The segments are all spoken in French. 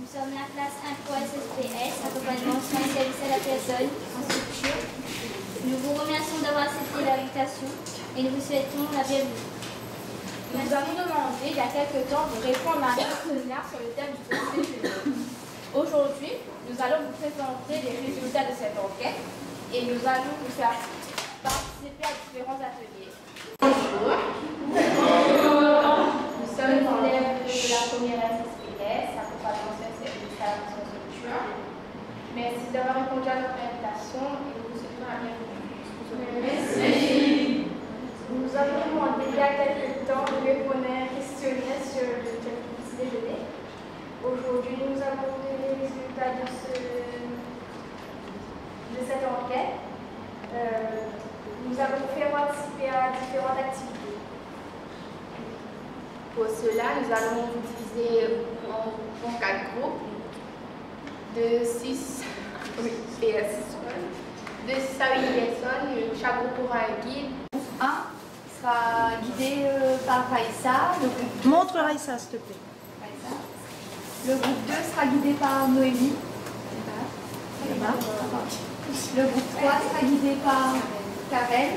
sommes la classe 1 Pro SSPS, accompagnement soins et services à la personne en structure. Nous vous remercions d'avoir accepté l'invitation et nous vous souhaitons la bienvenue. Nous avons demandé il y a quelques temps de répondre à un questionnaire sur le thème du petit déjeuner. Aujourd'hui, nous allons vous présenter les résultats de cette enquête et nous allons vous faire participer à différents ateliers. Bonjour. Nous sommes les élèves de la première SSPS, accompagnement soins et services à la structure. Merci d'avoir répondu à notre invitation et nous vous souhaitons la bienvenue. Merci. Nous avons demandé il y a quelques temps de répondre à un questionnaire sur le petit déjeuner. Aujourd'hui, nous avons les résultats de cette enquête. Nous avons fait participer à différentes activités. Pour cela, nous allons vous diviser en 4 groupes de 6 personnes. De 6 à 8 personnes, chaque groupe aura un guide. Le groupe 1 sera guidé par Raïssa. Montre Raïssa, s'il te plaît. Raïssa. Le groupe 2 sera guidé par Noémie. Le groupe 3 sera guidé par Karen.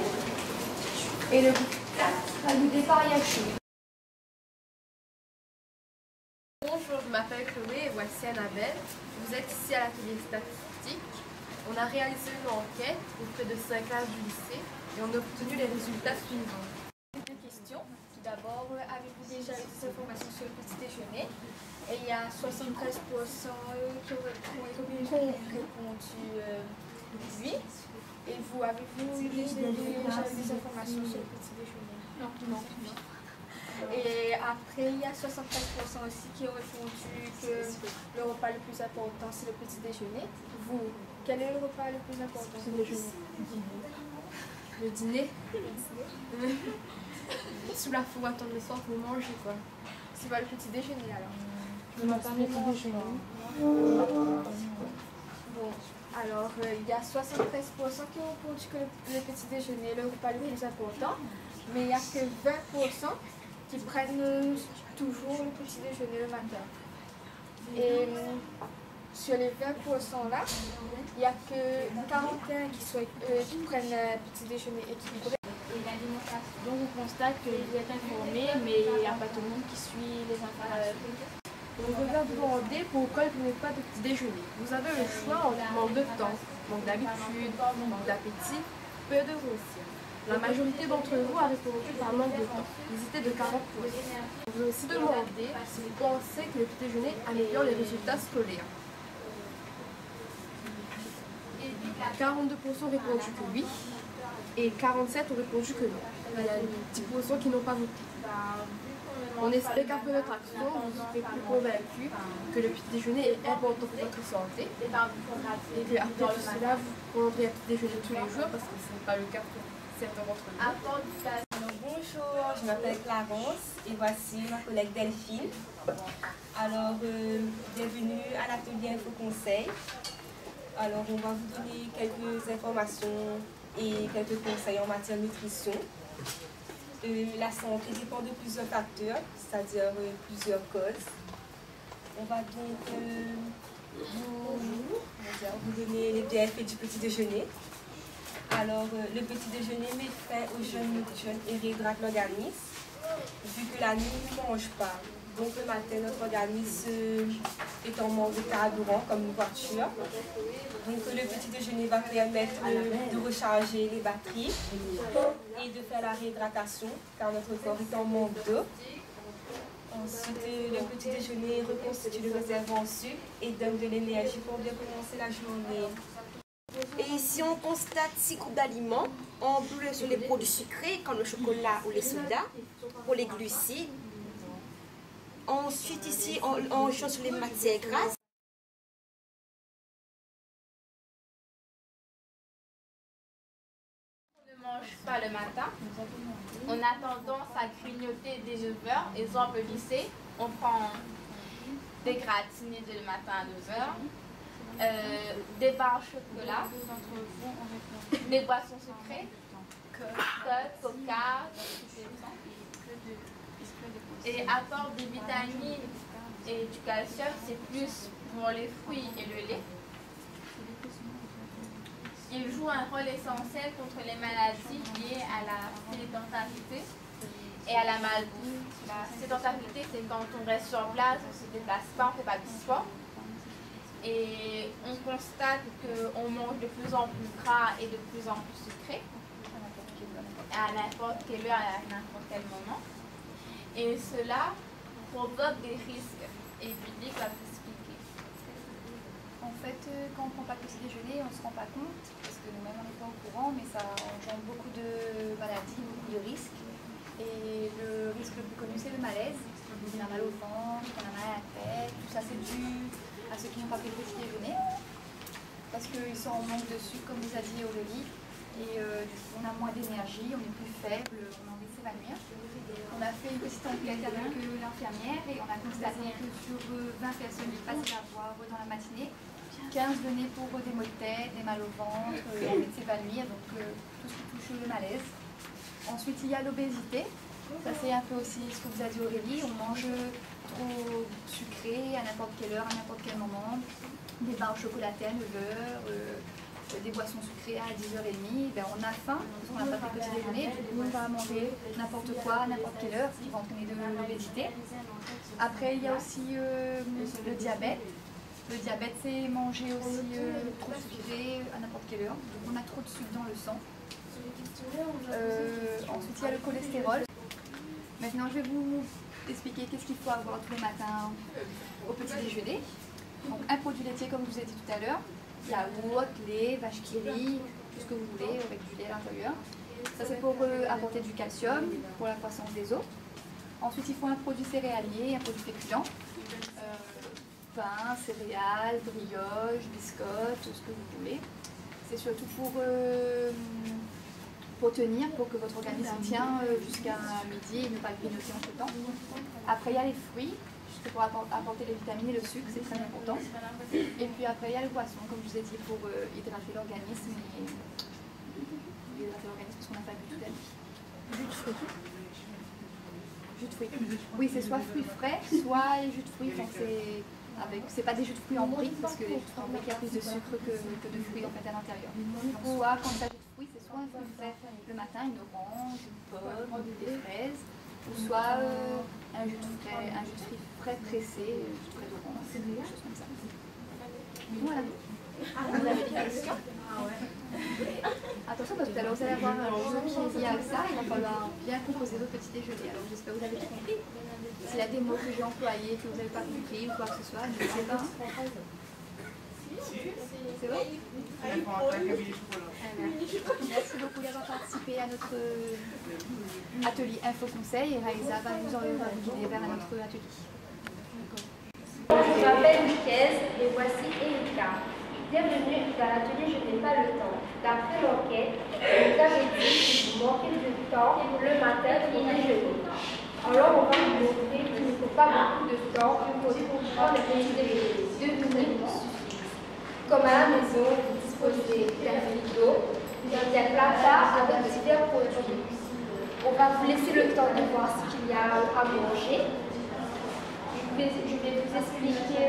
Et le groupe 4 sera guidé par Yachou. Bonjour, je m'appelle Chloé et voici Annabelle. Vous êtes ici à l'atelier statistique. On a réalisé une enquête auprès de 5 classes du lycée et on a obtenu les résultats suivants. Deux questions. Tout d'abord, avez-vous déjà eu des informations sur le petit déjeuner? Et il y a 73% qui ont répondu oui. Et vous, avez-vous déjà eu des informations sur le petit déjeuner? Non. Et après, il y a 73% aussi qui ont répondu que le repas le plus important, c'est le petit déjeuner. Vous, quel est le repas le plus important? C'est le déjeuner. Le dîner. Sous la faut attendre le soir pour manger, quoi. C'est pas le petit déjeuner, alors. Le matin, le petit déjeuner. Bon, alors, il y a 73% qui ont répondu que le petit déjeuner est le repas le plus important, mais il n'y a que 20% qui prennent toujours le petit déjeuner le matin. Et sur les 20% là, il n'y a que 41 qui prennent un petit déjeuner équilibré. Et l'alimentation. Donc on constate que vous êtes informés, mais il n'y a pas tout le monde qui suit les informations. On revient vous demander pourquoi vous n'êtes pas de petit déjeuner. Vous avez le choix entre manque de temps, manque d'habitude, manque d'appétit, peu de aussi. La majorité d'entre vous a répondu par manque de temps. Ils étaient de 40%. On vous aussi demandé si vous pensez que le petit déjeuner améliore les résultats scolaires. 42% ont répondu que oui et 47% ont répondu que non. Il y a 10% qui n'ont pas voté. On espère qu'après notre action, vous serez plus convaincus que le petit déjeuner est important pour votre santé et qu'après tout cela, vous prendrez un petit déjeuner tous les jours parce que ce n'est pas le cas pour certains d'entre nous. Alors, bonjour, je m'appelle Clarence et voici ma collègue Delphine. Alors, bienvenue à l'atelier Info Conseil. Alors, on va vous donner quelques informations et quelques conseils en matière de nutrition. La santé dépend de plusieurs facteurs, c'est-à-dire plusieurs causes. On va donc vous donner les bienfaits du petit déjeuner. Alors, le petit déjeuner met fin au jeûne nocturne et réhydrate l'organisme, vu que la nuit ne mange pas. Donc, le matin, notre organisme est en manque de carburant, comme une voiture. Donc, le petit déjeuner va permettre de recharger les batteries et de faire la réhydratation, car notre corps est en manque d'eau. Ensuite, le petit déjeuner reconstitue le réservoir en sucre et donne de l'énergie pour bien commencer la journée. Et ici, on constate 6 groupes d'aliments. En bleu sur les produits sucrés, comme le chocolat ou les sodas, pour les glucides. Ensuite, ici, on jaune sur les matières grasses. On ne mange pas le matin. On a tendance à grignoter dès 9h. Exemple lycée, on prend des gratinées dès le matin à 9h. Des barres au chocolat, des boissons sucrées, Coca, et apporte des vitamines Et du calcium, c'est plus pour les fruits et le lait. Il joue un rôle essentiel contre les maladies liées à la sédentarité et à la maladie. La sédentarité, c'est quand on reste sur place, on ne se déplace pas, on ne fait pas de sport. Et on constate qu'on mange de plus en plus gras et de plus en plus sucré, à n'importe quelle heure, à n'importe quel moment. Et cela provoque des risques. Et Billy va vous expliquer. En fait, quand on ne prend pas de petit déjeuner, on ne se rend pas compte, parce que nous-mêmes on n'est pas au courant, mais ça engendre beaucoup de maladies, beaucoup de risques. Et le risque le plus connu, c'est le malaise. On a mal au ventre, on a mal à la tête, tout ça c'est dû à ceux qui n'ont pas pris le petit déjeuner. Parce qu'ils sont en manque de sucre, comme vous a dit Aurélie. Et du coup, on a moins d'énergie, on est plus faible, on a envie de s'évanouir. On a fait une petite enquête avec l'infirmière et on a constaté que sur 20 personnes qui passaient la voir dans la matinée, 15 venaient pour des maux de tête, des mal au ventre, envie de s'évanouir, donc tout ce qui touche le malaise. Ensuite, il y a l'obésité. Ça, c'est un peu aussi ce que vous a dit Aurélie. On mange trop sucré à n'importe quelle heure, à n'importe quel moment. Des barres chocolatées à 9h, des boissons sucrées à 10h30. Ben, on a faim, parce qu'on n'a pas fait le petit déjeuner. Du coup, on va manger n'importe quoi, à n'importe quelle heure, ce qui va entraîner de l'obésité. Après, il y a aussi le diabète. Le diabète, c'est manger aussi trop sucré à n'importe quelle heure. Donc, on a trop de sucre dans le sang. Ensuite, il y a le cholestérol. Maintenant, je vais vous expliquer qu'est-ce qu'il faut avoir tous les matins au petit déjeuner. Donc, un produit laitier, comme je vous ai dit tout à l'heure. Yaourt, lait, vache qui rit, tout ce que vous voulez, avec du lait à l'intérieur. Ça, c'est pour apporter du calcium, pour la croissance des os. Ensuite, il faut un produit céréalier, un produit féculent. Pain, céréales, brioche, biscottes, tout ce que vous voulez. C'est surtout pour tenir, pour que votre organisme tient jusqu'à midi et ne pas grignoter entre temps. Après, il y a les fruits, c'est pour apporter les vitamines et le sucre, c'est très important. Et puis après, il y a le poisson, comme je vous ai dit, pour hydrater l'organisme parce qu'on n'a pas bu toute la nuit. Jus de fruits. Jus de fruits. Oui, c'est soit fruits frais, soit jus de fruits. C'est pas des jus de fruits en briques, parce que les jus de fruits en briques, il y a plus de sucre que de fruits en fait à l'intérieur. Donc soit quand il s'agit de fruits, c'est soit un fruit frais le matin, une orange, une pomme, des fraises, ou soit un jus de fruits frais pressé, un jus de frais d'orange, des choses comme ça. Voilà. Vous avez des questions? Attention, parce que tout à l'heure vous allez avoir un jeu qui est lié à ça, il va falloir bien composer votre petit déjeuner. Alors j'espère que vous avez tout compris. S'il y a des mots que j'ai employés, que vous n'avez pas compris ou quoi que ce soit, n'hésitez pas. C'est vrai? Merci beaucoup d'avoir participé à notre atelier Info Conseil et Raïsa va vous guider vers notre atelier. Je m'appelle Miquel et voici Erika. Bienvenue dans l'atelier Je n'ai pas le temps. D'après l'enquête, vous avez dit que vous manquez de temps le matin pour déjeuner. Alors on va vous montrer qu'il ne faut pas beaucoup de temps pour prendre le petit déjeuner. 2 minutes suffisent. Comme à la maison, vous disposez d'un frigo, d'un placard avec divers produits. On va vous laisser le temps de voir ce qu'il y a à manger. Je vais vous expliquer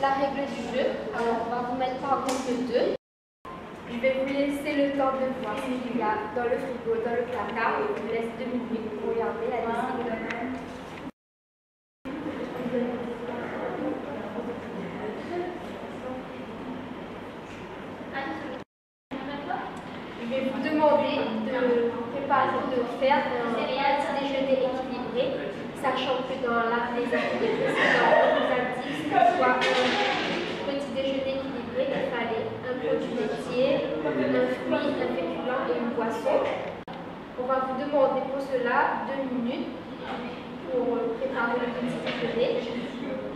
la règle du jeu. Alors, on va vous mettre par groupe de 2. Je vais vous laisser le temps de voir ce qu'il y a dans le frigo, dans le placard. Et je vous laisse 2 minutes pour regarder la liste. Je vais vous demander de faire un petit déjeuner équilibré, sachant que dans les ateliers précédents, on vous a dit que ce soit un petit déjeuner équilibré, il fallait un produit laitier, un fruit, un féculent et une boisson. On va vous demander pour cela 2 minutes pour préparer le petit déjeuner.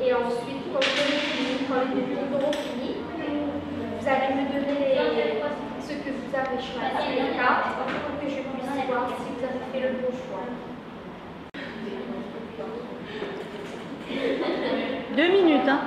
Et ensuite, quand les 2 minutes auront fini, vous allez me donner ce que vous avez choisi, les cartes, pour que je puisse voir si vous avez fait le bon choix. 2 minutes, hein.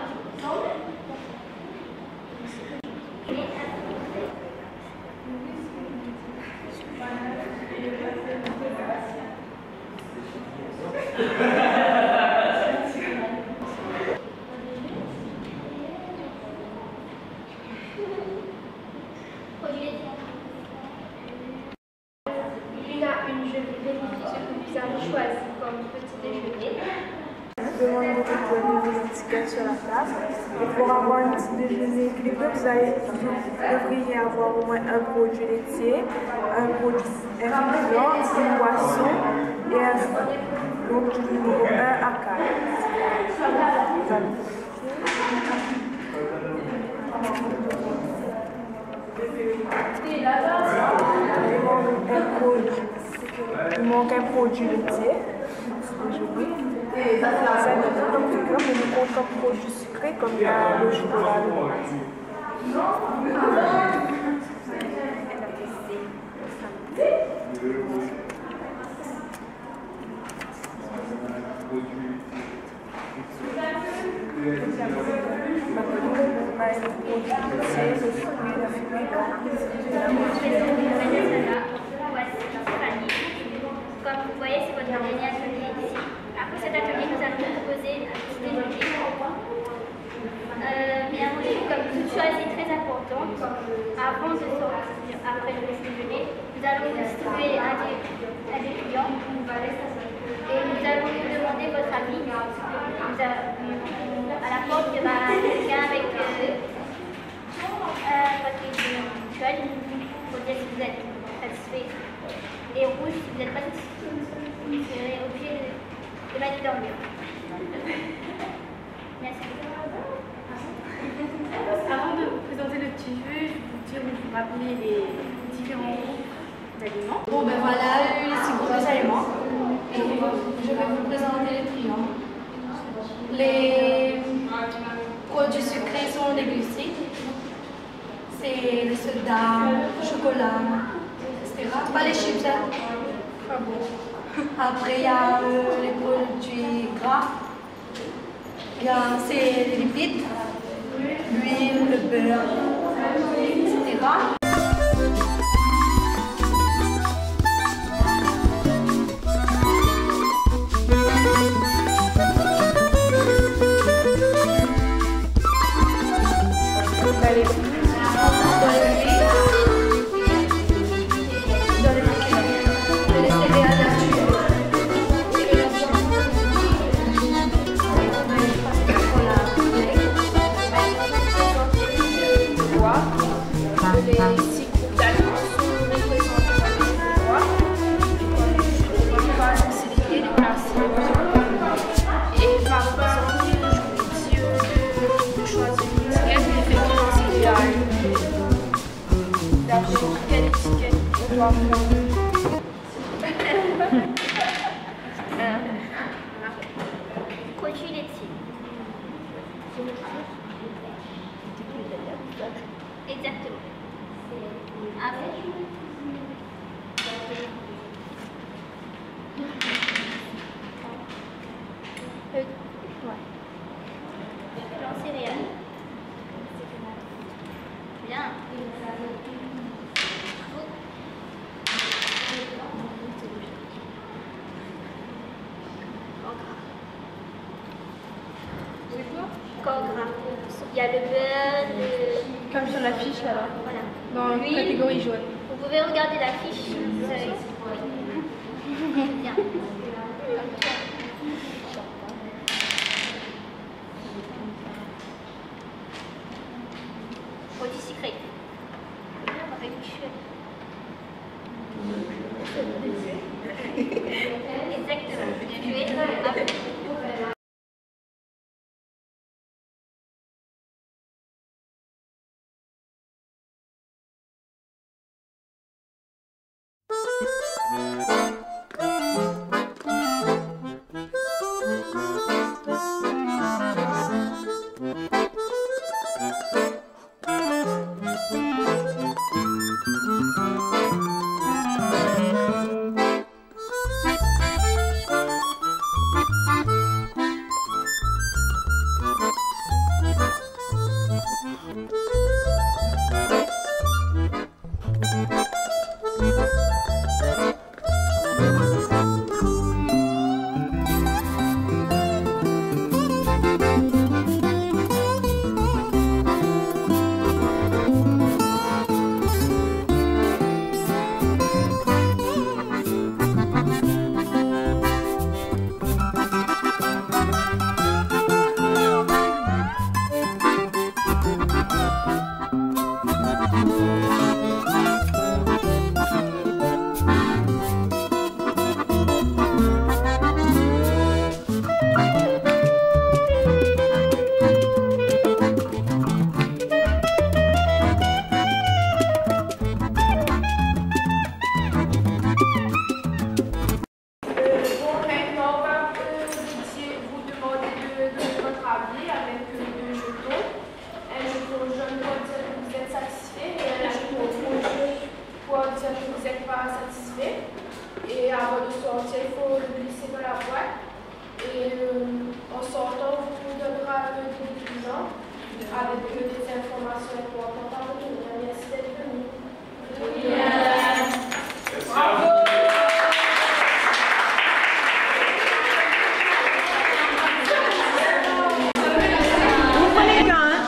demande de poser des étiquettes sur la table. Et pour avoir un petit déjeuner équilibré, vous devriez avoir au moins un produit laitier, un produit influent, une boisson et un fruit. Donc du numéro 1 à 4. Il manque un produit laitier. Et ça dépend comme figure, mais il compte comme produit sucré, comme le chocolat, le Comme vous voyez, c'est votre dernier atelier ici. Après cet atelier, nous allons vous proposer un petit déjeuner. Mais à mon avis, comme toute chose est très importante, avant de sortir, après le petit déjeuner, nous allons vous distribuer à des clients et nous allons vous demander votre avis. À la porte, il y aura quelqu'un avec votre école pour dire si vous êtes satisfait. Et rouge si vous n'êtes pas satisfait. Vous serez obligé de m'aller dormir. Merci. Avant de vous présenter le petit jeu, je vais vous dire où vous rappeler les différents groupes d'aliments. Bon ben voilà, les 6 groupes d'aliments. Je vais vous présenter les triangles. Les produits sucrés sont les glucides. C'est les sodas, le chocolat, etc. Pas les chips, hein. Pas bon. Après, il y a les produits gras. C'est les lipides, l'huile, le beurre, etc. Produit laitier. Exactement. Après. Blanc céréales. Bien. Corps gras. Il y a le beurre, Comme sur la fiche là-bas, voilà. dans la L'huile. catégorie jaune. Vous pouvez regarder la fiche. Bien. Produit sucré. Exactement. Bien joué. Après. Thank you. avec des informations importantes à retenir. Merci d'être venu. Bravo. Vous prenez bien, hein?